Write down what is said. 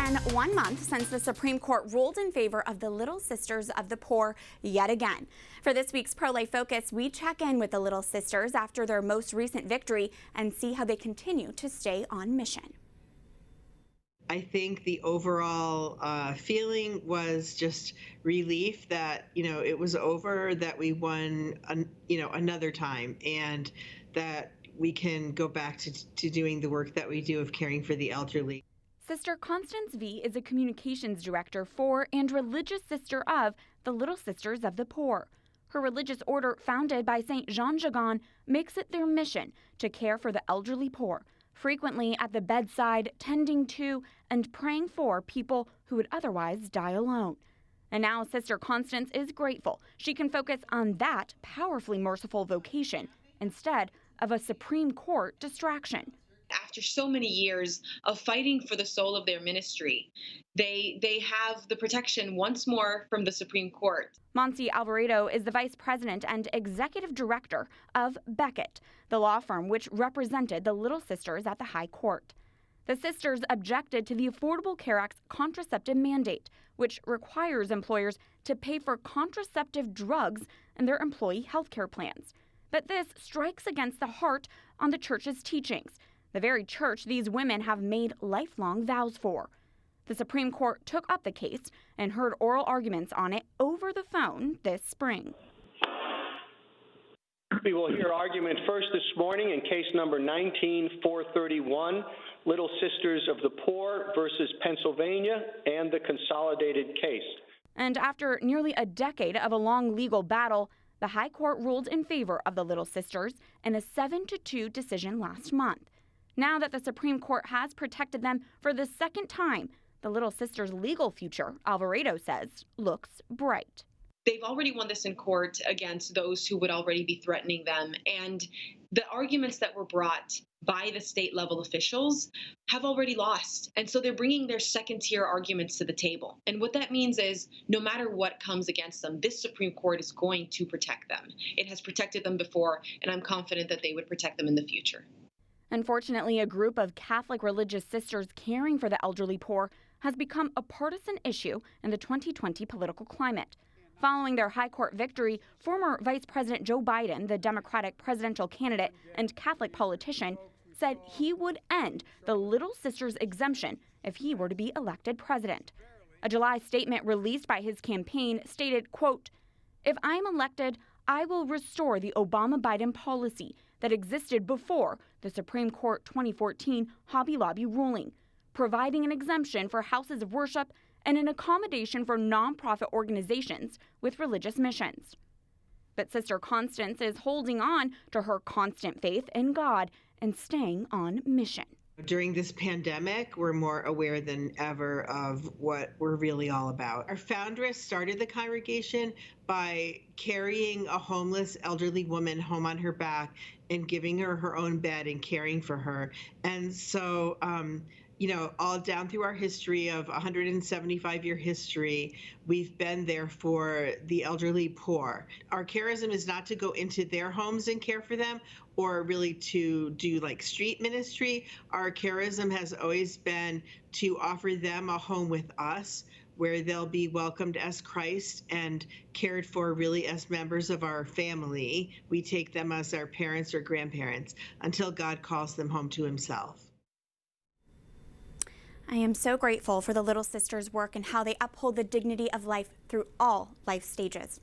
been 1 month since the Supreme Court ruled in favor of the Little Sisters of the Poor yet again. For this week's Pro-Life Focus, we check in with the Little Sisters after their most recent victory and see how they continue to stay on mission. I think the overall feeling was just relief that, it was over, that we won, another time, and that we can go back to doing the work that we do of caring for the elderly. Sister Constance V is a communications director for and religious sister of the Little Sisters of the Poor. Her religious order, founded by St. Jean-Jagan, makes it their mission to care for the elderly poor, frequently at the bedside, tending to and praying for people who would otherwise die alone. And now Sister Constance is grateful she can focus on that powerfully merciful vocation instead of a Supreme Court distraction. After so many years of fighting for the soul of their ministry, they have the protection once more from the Supreme Court. Monse Alvarado is the vice president and executive director of Beckett, the law firm which represented the Little Sisters at the High Court. The sisters objected to the Affordable Care Act's contraceptive mandate, which requires employers to pay for contraceptive drugs in their employee health care plans. But this strikes against the heart on the church's teachings, the very church these women have made lifelong vows for. The Supreme Court took up the case and heard oral arguments on it over the phone this spring. We will hear argument first this morning in case number 19-431, Little Sisters of the Poor versus Pennsylvania, and the consolidated case. And after nearly a decade of a long legal battle, the High Court ruled in favor of the Little Sisters in a 7-2 decision last month. Now that the Supreme Court has protected them for the second time, the Little Sisters' legal future, Alvarado says, looks bright. They've already won this in court against those who would already be threatening them. And the arguments that were brought by the state level officials have already lost. And so they're bringing their second tier arguments to the table. And what that means is no matter what comes against them, this Supreme Court is going to protect them. It has protected them before, and I'm confident that they would protect them in the future. Unfortunately, a group of Catholic religious sisters caring for the elderly poor has become a partisan issue in the 2020 political climate. Following their high court victory, former Vice President Joe Biden, the Democratic presidential candidate and Catholic politician, said he would end the Little Sisters exemption if he were to be elected president. A July statement released by his campaign stated, quote, "If I'm elected, I will restore the Obama-Biden policy that existed before the Supreme Court 2014 Hobby Lobby ruling, providing an exemption for houses of worship and an accommodation for nonprofit organizations with religious missions." But Sister Constance is holding on to her constant faith in God and staying on mission. During this pandemic, we're more aware than ever of what we're really all about. Our foundress started the congregation by carrying a homeless elderly woman home on her back and giving her her own bed and caring for her. And so, all down through our history of 175-year history, we've been there for the elderly poor. Our charism is not to go into their homes and care for them or really to do like street ministry. Our charism has always been to offer them a home with us where they'll be welcomed as Christ and cared for really as members of our family. We take them as our parents or grandparents until God calls them home to himself. I am so grateful for the Little Sisters' work and how they uphold the dignity of life through all life stages.